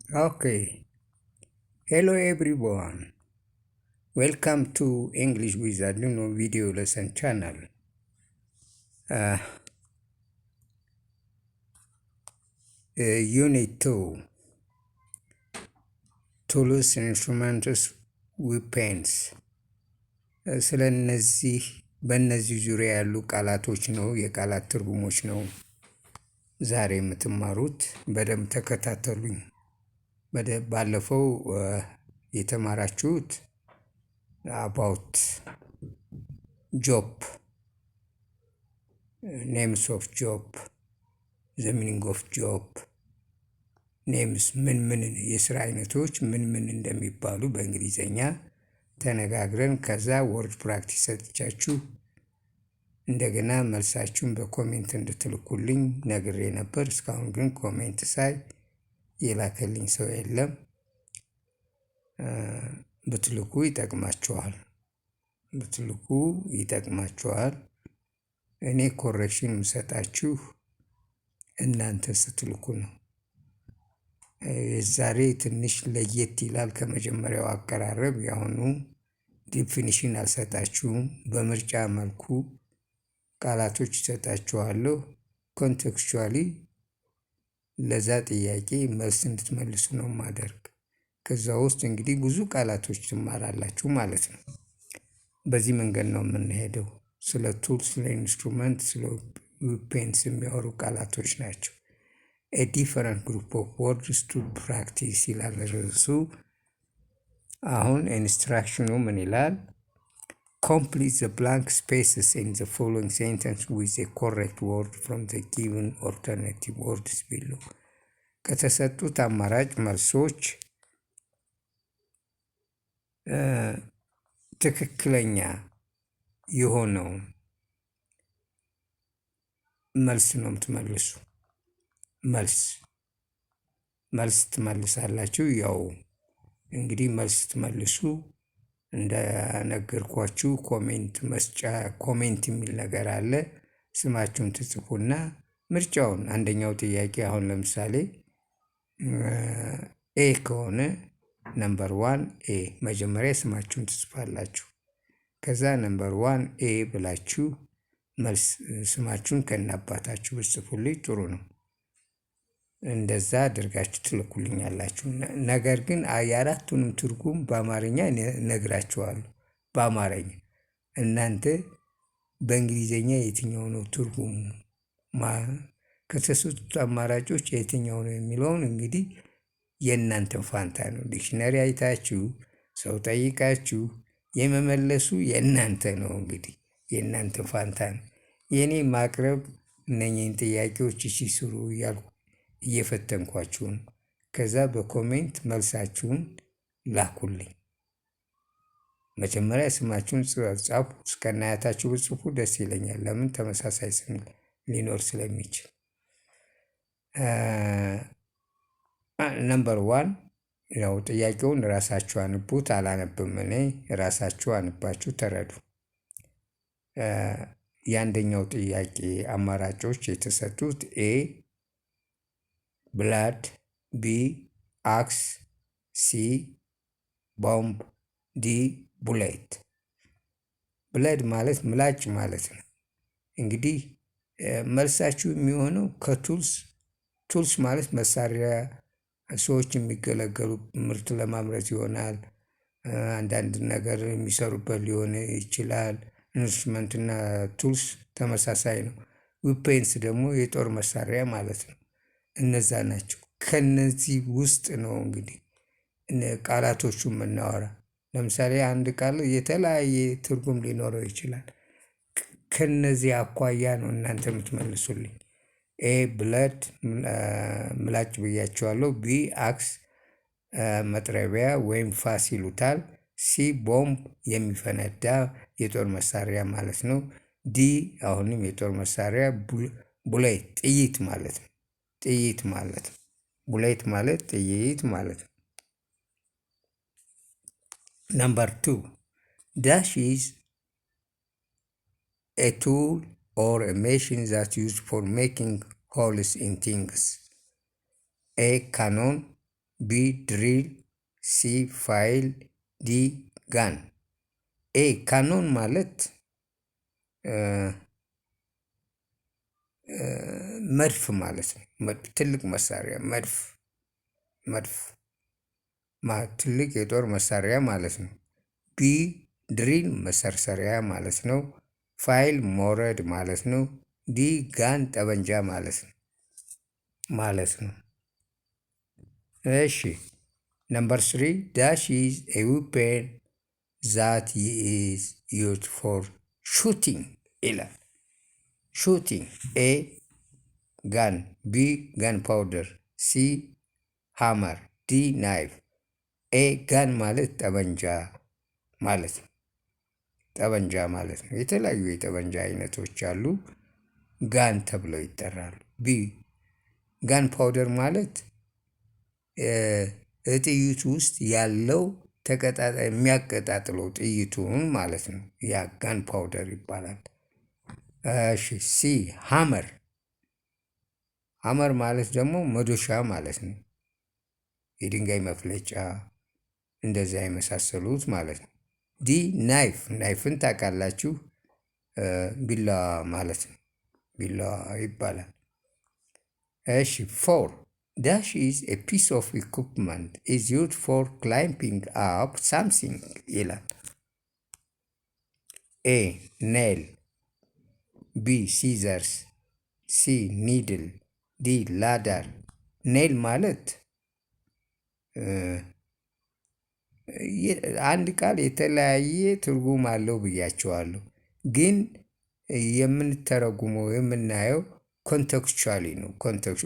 Okay. Hello everyone. Welcome to English with Arduino video lesson channel. Uh, Unit 2. Tools, Instruments, Weapons. ስለ በእነዚህ ዙሪያ ያሉ ቃላቶች ነው የቃላት ትርጉሞች ነው ዛሬ የምትማሩት። በደንብ ተከታተሉኝ። ባለፈው የተማራችሁት about job, names of job, the meaning of job, names ምን የስራ አይነቶች ምን እንደሚባሉ በእንግሊዘኛ ተነጋግረን ከዛ ወርድ ፕራክቲስ ሰጥቻችሁ እንደገና መልሳችሁን በኮሜንት እንድትልኩልኝ ነግሬ ነበር። እስካሁን ግን ኮሜንት ሳይ የላከልኝ ሰው የለም። ብትልኩ ይጠቅማችኋል። እኔ ኮሬክሽን የምሰጣችሁ እናንተ ስትልኩ ነው። ዛሬ ትንሽ ለየት ይላል ከመጀመሪያው አቀራረብ። ያሁኑ ዲፊኒሽን አልሰጣችሁም። በምርጫ መልኩ ቃላቶች ይሰጣችኋለሁ። ኮንቴክስቹዋሊ ለዛ ጥያቄ መልስ እንድትመልሱ ነው ማደርግ። ከዛ ውስጥ እንግዲህ ብዙ ቃላቶች ትማራላችሁ ማለት ነው። በዚህ መንገድ ነው የምንሄደው። ስለ ቱልስ፣ ስለ ኢንስትሩመንት፣ ስለ ዌፐንስ የሚያወሩ ቃላቶች ናቸው። a different group of words to practice ይላል ርዕሱ። አሁን ኢንስትራክሽኑ ምን ይላል? Complete the blank spaces in the following sentence with the correct word from the given alternative words below. ከተሰጡት አማራጭ መልሶች ትክክለኛ የሆነውን መልስ ነው የምትመልሱ። መልስ ትመልሳላችሁ። ያው እንግዲህ መልስ ትመልሱ እንደነገርኳችሁ ኮሜንት የሚል ነገር አለ። ስማችሁን ትጽፉና ምርጫውን አንደኛው ጥያቄ አሁን ለምሳሌ ኤ ከሆነ ነምበር 1 ኤ መጀመሪያ ስማችሁን ትጽፋላችሁ። ከዛ ነምበር 1 ኤ ብላችሁ መልስ ስማችሁን ከነአባታችሁ ብትጽፉልኝ ጥሩ ነው። እንደዛ አድርጋችሁ ትልኩልኛላችሁ። ነገር ግን የአራቱንም ትርጉም በአማርኛ ነግራችኋለሁ። በአማርኛ እናንተ በእንግሊዘኛ የትኛው ነው ትርጉሙ ከተሰጡት አማራጮች የትኛው ነው የሚለውን እንግዲህ የእናንተን ፋንታ ነው። ዲክሽነሪ አይታችሁ ሰው ጠይቃችሁ የመመለሱ የእናንተ ነው። እንግዲህ የእናንተ ፋንታ ነው። የኔ ማቅረብ እነኚህን ጥያቄዎች እሺ ስሩ እያልኩ እየፈተንኳችሁ ነው። ከዛ በኮሜንት መልሳችሁን ላኩልኝ። መጀመሪያ ስማችሁን ጻፉ። እስከናያታችሁ ብጽፉ ደስ ይለኛል። ለምን ተመሳሳይ ስም ሊኖር ስለሚችል። ነምበር 1 ያው ጥያቄውን ራሳችሁ አንቡት፣ አላነብም እኔ። ራሳችሁ አንባችሁ ተረዱ። የአንደኛው ጥያቄ አማራጮች የተሰጡት ኤ ብላድ፣ ቢ አክስ፣ ሲ ቦምብ፣ ዲ ቡሌት። ብላድ ማለት ምላጭ ማለት ነው። እንግዲህ መልሳችሁ የሚሆነው ቱልስ ማለት መሳሪያ፣ ሰዎች የሚገለገሉ ምርት ለማምረት ይሆናል። አንዳንድ ነገር የሚሰሩበት ሊሆን ይችላል። ኢንስትሩመንትና ቱልስ ተመሳሳይ ነው። ዊፔንስ ደግሞ የጦር መሳሪያ ማለት ነው። እነዛ ናቸው። ከነዚህ ውስጥ ነው እንግዲህ ቃላቶቹ የምናወራ። ለምሳሌ አንድ ቃል የተለያየ ትርጉም ሊኖረው ይችላል። ከነዚህ አኳያ ነው እናንተ የምትመልሱልኝ። ኤ ብለድ ምላጭ ብያቸዋለሁ። ቢ አክስ መጥረቢያ ወይም ፋስ ይሉታል። ሲ ቦምብ የሚፈነዳ የጦር መሳሪያ ማለት ነው። ዲ አሁንም የጦር መሳሪያ። ቡሌት ጥይት ማለት ነው። ቡሌት ማለት ጥይት ማለት ነው። ነምበር 2 ዳሽ ኢዝ a tool or a machine that's used for making holes in things. A cannon, ቢ ድሪል፣ ሲ ፋይል፣ ዲ ጋን። ኤ ካኖን ማለት መድፍ ማለት ነው። ትልቅ መሳሪያ መድፍ ትልቅ የጦር መሳሪያ ማለት ነው። ቢ ድሪል መሰርሰሪያ ማለት ነው። ፋይል ሞረድ ማለት ነው። ዲ ጋን ጠበንጃ ማለት ነው። እሺ ነምበር 3 ዳሽ ኢዝ ኤ ዌፐን ዛት ኢዝ ዩዝድ ፎር ሹቲንግ ይላል። ሹቲንግ ኤ ጋን፣ ቢ ጋን ፓውደር፣ ሲ ሃመር፣ ዲ ናይፍ። ኤ ጋን ማለት ጠበንጃ ማለት ነው። ጠበንጃ ማለት ነው። የተለያዩ የጠበንጃ አይነቶች አሉ፣ ጋን ተብለው ይጠራሉ። ቢ ጋን ፓውደር ማለት ጥይቱ ውስጥ ያለው ተቀጣጣይ የሚያቀጣጥለው ጥይቱን ማለት ነው። ያ ጋን ፓውደር ይባላል። እሺ ሲ ሃመር ማለት ደግሞ መዶሻ ማለት ነው። የድንጋይ መፍለጫ እንደዚያ የመሳሰሉት ማለት ነው። ዲ ናይፍን ታውቃላችሁ፣ ቢላዋ ማለት ነው። ቢላዋ ይባላል። እሺ ፎር ዳሽ ኢዝ ኤ ፒስ ኦፍ ኢኩፕመንት ኢዝ ዩዝድ ፎር ክላይምፒንግ አፕ ሳምሲንግ ይላል። ኤ ኔል፣ ቢ ሲዘርስ፣ ሲ ኒድል፣ ዲ ላዳር። ኔል ማለት አንድ ቃል የተለያየ ትርጉም አለው ብያቸዋለሁ። ግን የምንተረጉመው የምናየው ኮንቴክስቹዋሊ ነው።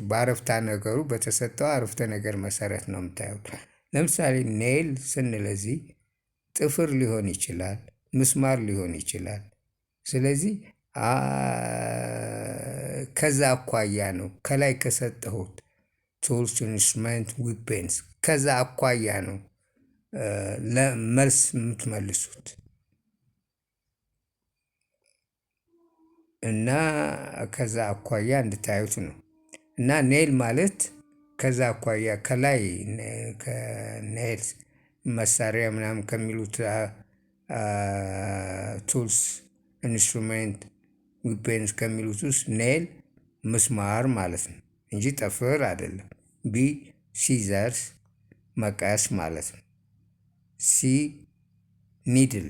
በአረፍተ ነገሩ በተሰጠው አረፍተ ነገር መሰረት ነው የምታዩት። ለምሳሌ ኔል ስንል እዚህ ጥፍር ሊሆን ይችላል፣ ምስማር ሊሆን ይችላል። ስለዚህ ከዛ አኳያ ነው ከላይ ከሰጠሁት ቱልስ፣ ኢንስትሩመንት፣ ዊፔንስ ከዛ አኳያ ነው ለመልስ የምትመልሱት እና ከዛ አኳያ እንድታዩት ነው። እና ኔል ማለት ከዛ አኳያ ከላይ ከኔል መሳሪያ ምናምን ከሚሉት ቱልስ፣ ኢንስትሩሜንት፣ ዊፔንስ ከሚሉት ውስጥ ኔል ምስማር ማለት ነው እንጂ ጠፍር አይደለም። ቢ ሲዘርስ መቀስ ማለት ነው። ሲ ኒድል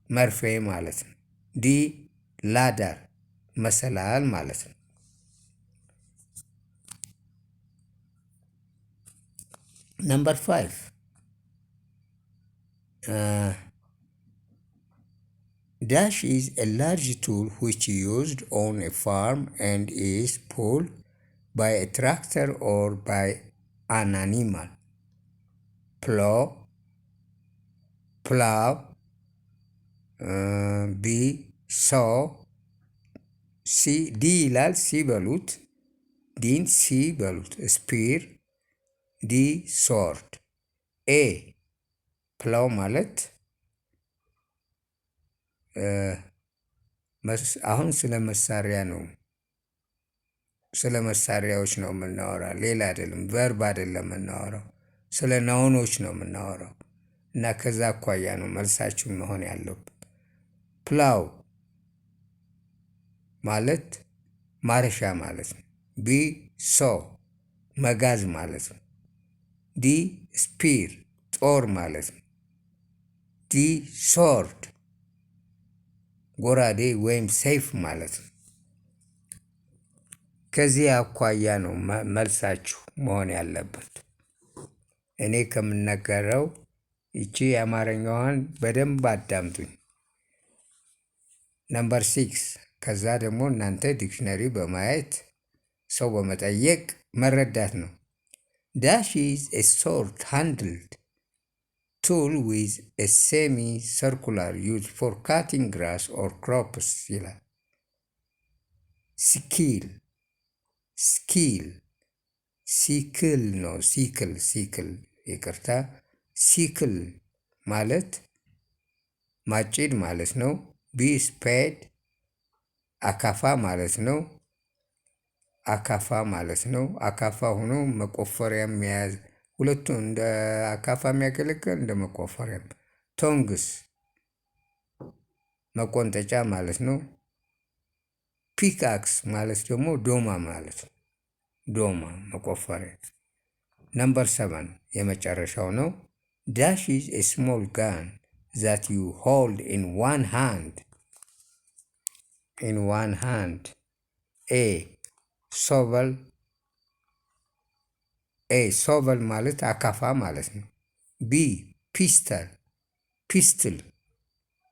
መርፌ ማለት ነው። ዲ ላዳር መሰላል ማለት ነው። ነምበር 5 dash is a large tool which is used on a farm and is pulled by a tractor or by an animal. plow, B saw, C D ይላል ሲ በሉት፣ ዲን ሲ በሉት። ስፒር፣ ዲ ሶርድ። ኤ ፕላው ማለት አሁን ስለ መሳሪያ ነው፣ ስለ መሳሪያዎች ነው የምናወራ፣ ሌላ አይደለም። ቨርብ አይደለም የምናወራው፣ ስለ ናውኖች ነው የምናወራው። እና ከዛ አኳያ ነው መልሳችሁ መሆን ያለበት። ፕላው ማለት ማረሻ ማለት ነው። ቢ ሶ መጋዝ ማለት ነው። ዲ ስፒር ጦር ማለት ነው። ዲ ሶርድ ጎራዴ ወይም ሰይፍ ማለት ነው። ከዚህ አኳያ ነው መልሳችሁ መሆን ያለበት። እኔ ከምናገረው ይቺ የአማርኛዋን በደንብ አዳምጡኝ። ነምበር 6 ከዛ ደግሞ እናንተ ዲክሽነሪ በማየት ሰው በመጠየቅ መረዳት ነው። ዳሽ ኢዝ ኤ ሶርት ሃንድልድ ቱል ዊዝ ኤ ሴሚ ሰርኩላር ዩዝ ፎር ካቲንግ ግራስ ኦር ክሮፕስ ይላል። ሲክል ነው። ሲክል ይቅርታ። ሲክል ማለት ማጭድ ማለት ነው። ቢ ስፔድ አካፋ ማለት ነው። አካፋ ሆኖ መቆፈሪያ ሁለቱን እንደ አካፋ የሚያገለግል እንደ መቆፈሪያ። ቶንግስ መቆንጠጫ ማለት ነው። ፒክአክስ ማለት ደግሞ ዶማ ማለት ነው። ዶማ መቆፈሪያ። ነምበር 7 የመጨረሻው ነው። ዳሽ ኢዝ ኤ ስሞል ጋን ዛት ዩ ሆልድ ኢን ዋን ሃንድ። ኤ ሶቨል። ሶቨል ማለት አካፋ ማለት ነው። ቢ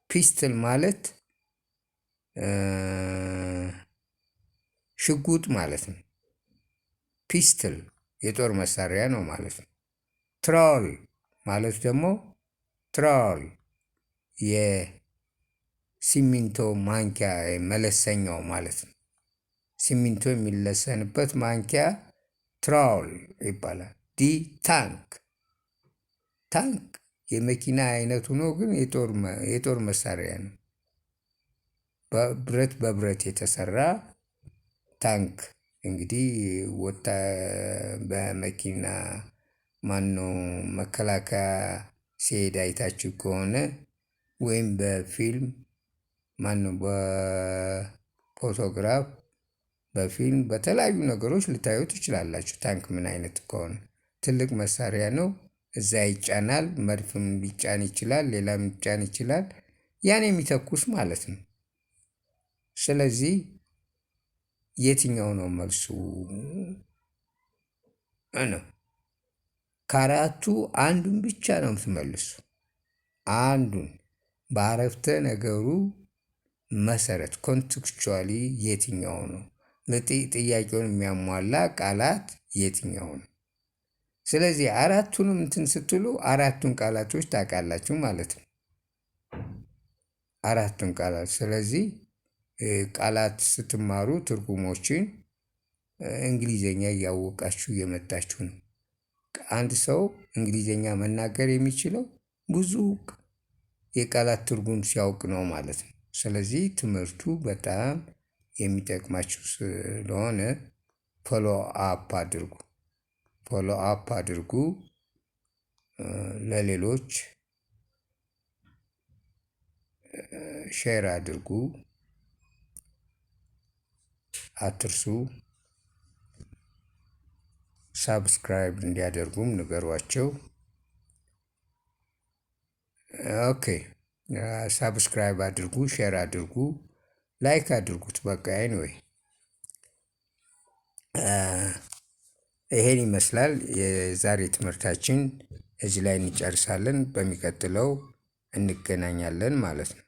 ፒስትል ማለት ሽጉጥ ማለት ነው። ፒስትል የጦር መሳሪያ ነው ማለት ነው። ትሮል ማለት ደግሞ የሲሚንቶ ማንኪያ መለሰኛው ማለት ነው። ሲሚንቶ የሚለሰንበት ማንኪያ ትሮል ይባላል። ዲ ታንክ የመኪና አይነት ሆኖ ግን የጦር መሳሪያ ነው። በብረት የተሰራ ታንክ እንግዲህ በመኪና ማነው መከላከያ ሲሄድ አይታችሁ ከሆነ ወይም በፊልም ማነው በፎቶግራፍ በፊልም በተለያዩ ነገሮች ልታዩ ትችላላችሁ። ታንክ ምን አይነት ከሆነ ትልቅ መሳሪያ ነው። እዛ ይጫናል። መድፍም ሊጫን ይችላል፣ ሌላም ሊጫን ይችላል። ያን የሚተኩስ ማለት ነው። ስለዚህ የትኛው ነው መልሱ? ከአራቱ አንዱን ብቻ ነው የምትመልሱ። አንዱን በአረፍተ ነገሩ መሰረት ኮንቴክስቹዋሊ የትኛው ነው ጥያቄውን የሚያሟላ ቃላት የትኛው ነው? ስለዚህ አራቱንም እንትን ስትሉ አራቱን ቃላቶች ታውቃላችሁ ማለት ነው። አራቱን ቃላት። ስለዚህ ቃላት ስትማሩ ትርጉሞችን እንግሊዘኛ እያወቃችሁ እየመጣችሁ ነው። አንድ ሰው እንግሊዘኛ መናገር የሚችለው ብዙ የቃላት ትርጉም ሲያውቅ ነው ማለት ነው። ስለዚህ ትምህርቱ በጣም የሚጠቅማችሁ ስለሆነ ፎሎ አፕ አድርጉ። ለሌሎች ሼር አድርጉ። አትርሱ። ሳብስክራይብ እንዲያደርጉም ንገሯቸው። ኦኬ ሳብስክራይብ አድርጉ፣ ሼር አድርጉ፣ ላይክ አድርጉት። በቃ ኤኒዌይ ይሄን ይመስላል የዛሬ ትምህርታችን። እዚህ ላይ እንጨርሳለን። በሚቀጥለው እንገናኛለን ማለት ነው።